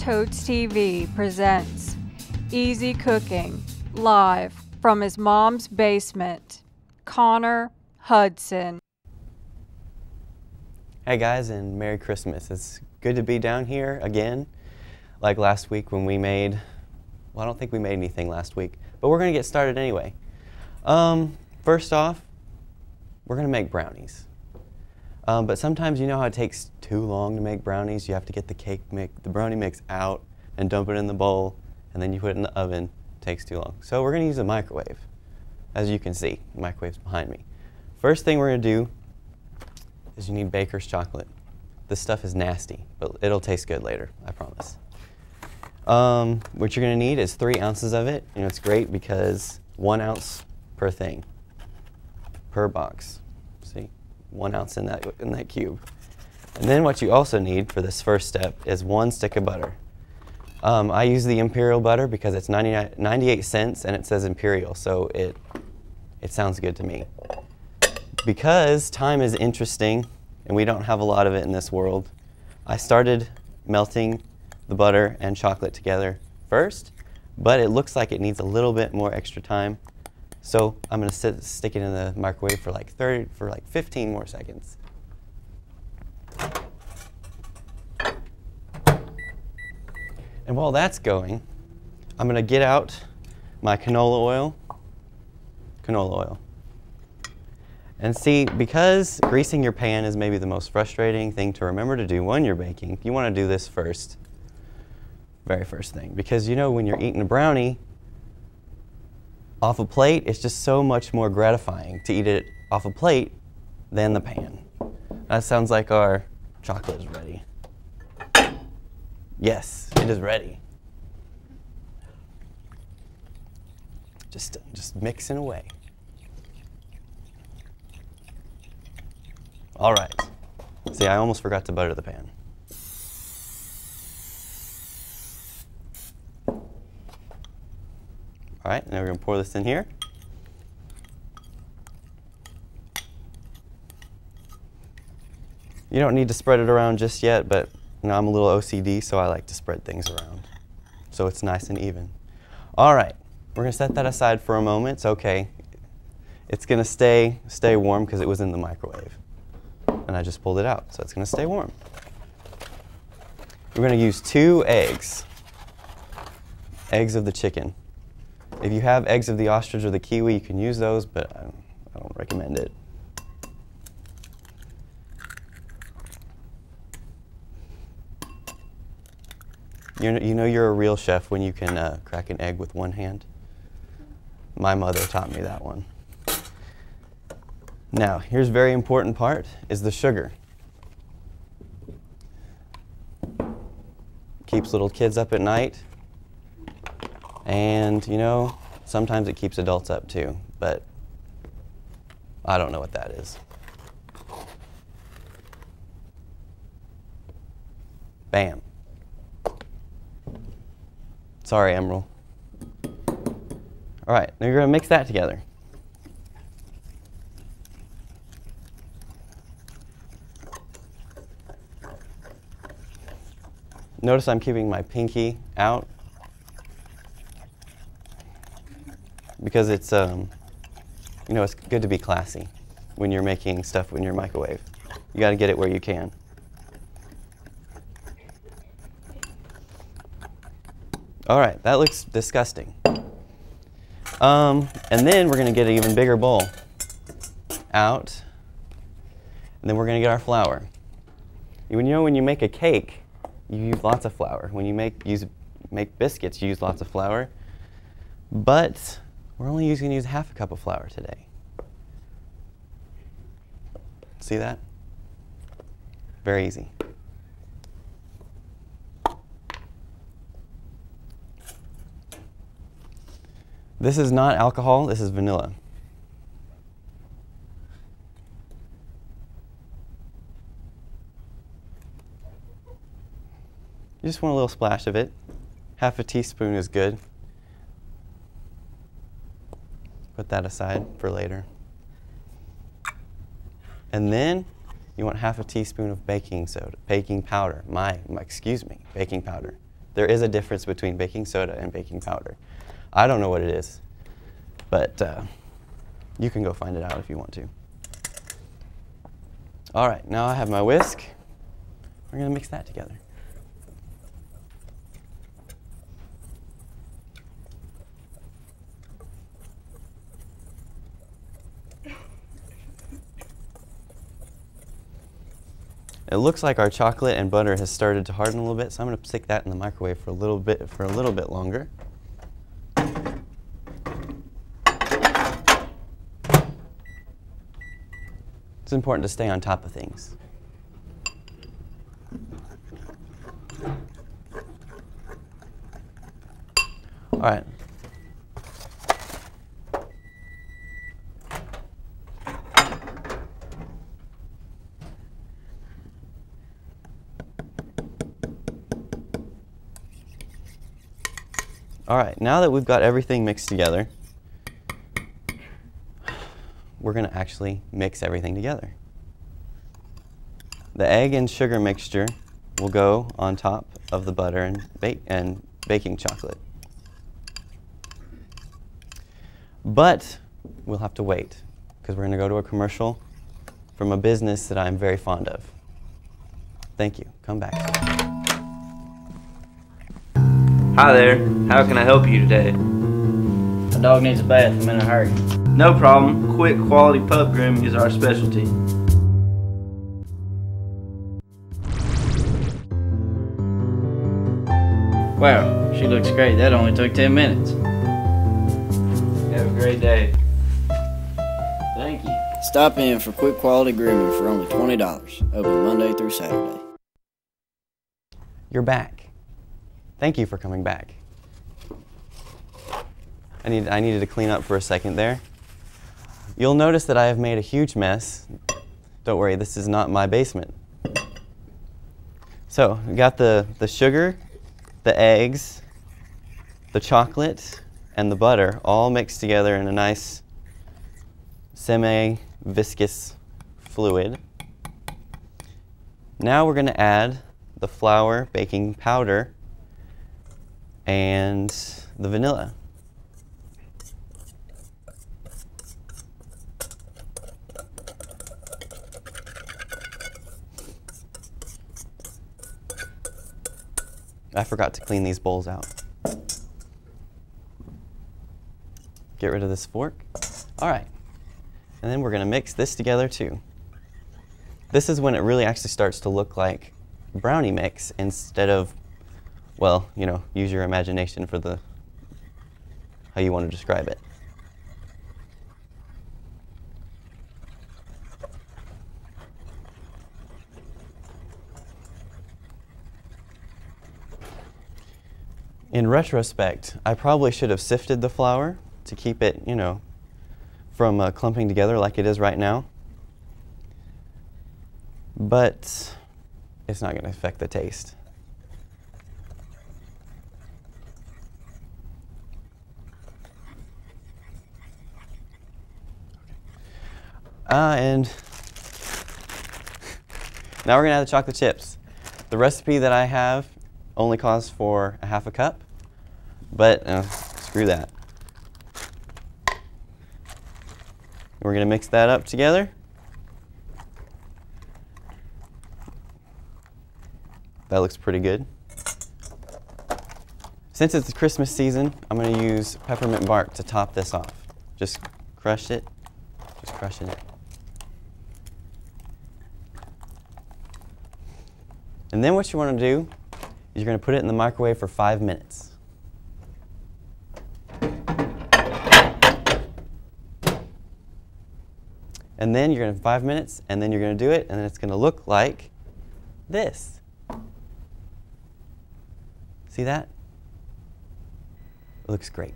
Totes TV presents Easy Cooking, live from his mom's basement, Connor Hudson. Hey guys, and Merry Christmas. It's good to be down here again, like last week when we made, well, I don't think we made anything last week, but we're gonna get started anyway. First off, we're gonna make brownies. But sometimes you know how it takes too long to make brownies. You have to get the brownie mix out and dump it in the bowl, and then you put it in the oven. It takes too long. So we're gonna use a microwave. As you can see, the microwave's behind me. First thing we're gonna do is you need baker's chocolate. This stuff is nasty, but it'll taste good later, I promise. What you're gonna need is 3 ounces of it. You know, it's great because 1 ounce per thing, per box. See, 1 ounce in that cube. And then what you also need for this first step is 1 stick of butter. I use the Imperial butter because it's 98 cents and it says Imperial, so it sounds good to me. Because time is interesting and we don't have a lot of it in this world, I started melting the butter and chocolate together first, but it looks like it needs a little bit more extra time. So I'm going to stick it in the microwave for like 15 more seconds. And while that's going, I'm going to get out my canola oil. And see, because greasing your pan is maybe the most frustrating thing to remember to do when you're baking, you want to do this first, very first thing. Because you know when you're eating a brownie off a plate, it's just so much more gratifying to eat it off a plate than the pan. That sounds like our chocolate is ready. Yes, it is ready. Just mixing away. All right. See, I almost forgot to butter the pan. All right, now we're going to pour this in here. You don't need to spread it around just yet, but you know, I'm a little OCD, so I like to spread things around so it's nice and even. All right, we're going to set that aside for a moment. It's okay. It's going to stay warm because it was in the microwave. And I just pulled it out, so it's going to stay warm. We're going to use 2 eggs. Eggs of the chicken. If you have eggs of the ostrich or the kiwi, you can use those, but I don't recommend it. You know you're a real chef when you can crack an egg with 1 hand? My mother taught me that one. Now, here's a very important part, is the sugar. Keeps little kids up at night. And, you know, sometimes it keeps adults up too, but I don't know what that is. Bam. Sorry, Emerald. All right, now you're going to mix that together. Notice I'm keeping my pinky out because it's, you know, it's good to be classy when you're making stuff in your microwave. You got to get it where you can. All right, that looks disgusting. And then we're going to get an even bigger bowl out, and then we're going to get our flour. You know, when you make a cake, you use lots of flour. When you make biscuits, you use lots of flour. But we're only going to use half a cup of flour today. See that? Very easy. This is not alcohol, this is vanilla. You just want a little splash of it. Half a teaspoon is good. Put that aside for later. And then you want half a teaspoon of baking powder. Baking powder. there is a difference between baking soda and baking powder. I don't know what it is, but you can go find it out if you want to. All right, now I have my whisk. We're going to mix that together. It looks like our chocolate and butter has started to harden a little bit, so I'm going to stick that in the microwave for a little bit longer. It's important to stay on top of things. All right. All right, now that we've got everything mixed together, we're going to actually mix everything together. The egg and sugar mixture will go on top of the butter and baking chocolate. But we'll have to wait because we're going to go to a commercial from a business that I'm very fond of. Thank you. Come back. Hi there, how can I help you today? My dog needs a bath. I'm in a hurry. No problem, quick quality pup grooming is our specialty. Wow, she looks great. That only took 10 minutes. Have a great day. Thank you. Stop in for quick quality grooming for only $20. Open Monday through Saturday. You're back. Thank you for coming back. I needed to clean up for a second there. You'll notice that I have made a huge mess. Don't worry, this is not my basement. So, we got the sugar, the eggs, the chocolate, and the butter all mixed together in a nice semi-viscous fluid. Now we're going to add the flour, baking powder, and the vanilla. I forgot to clean these bowls out. Get rid of this fork. All right. And then we're going to mix this together too. This is when it really actually starts to look like brownie mix instead of, well, you know, use your imagination for how you want to describe it. In retrospect, I probably should have sifted the flour to keep it, you know, from clumping together like it is right now. But it's not going to affect the taste. And now we're going to add the chocolate chips. The recipe that I have only calls for a half a cup, but screw that. We're going to mix that up together. That looks pretty good. Since it's the Christmas season, I'm going to use peppermint bark to top this off. Just crush it, just crushing it. And then what you want to do is you're going to put it in the microwave for 5 minutes. And then you're going to 5 minutes, and then you're going to do it, and then it's going to look like this. See that? It looks great.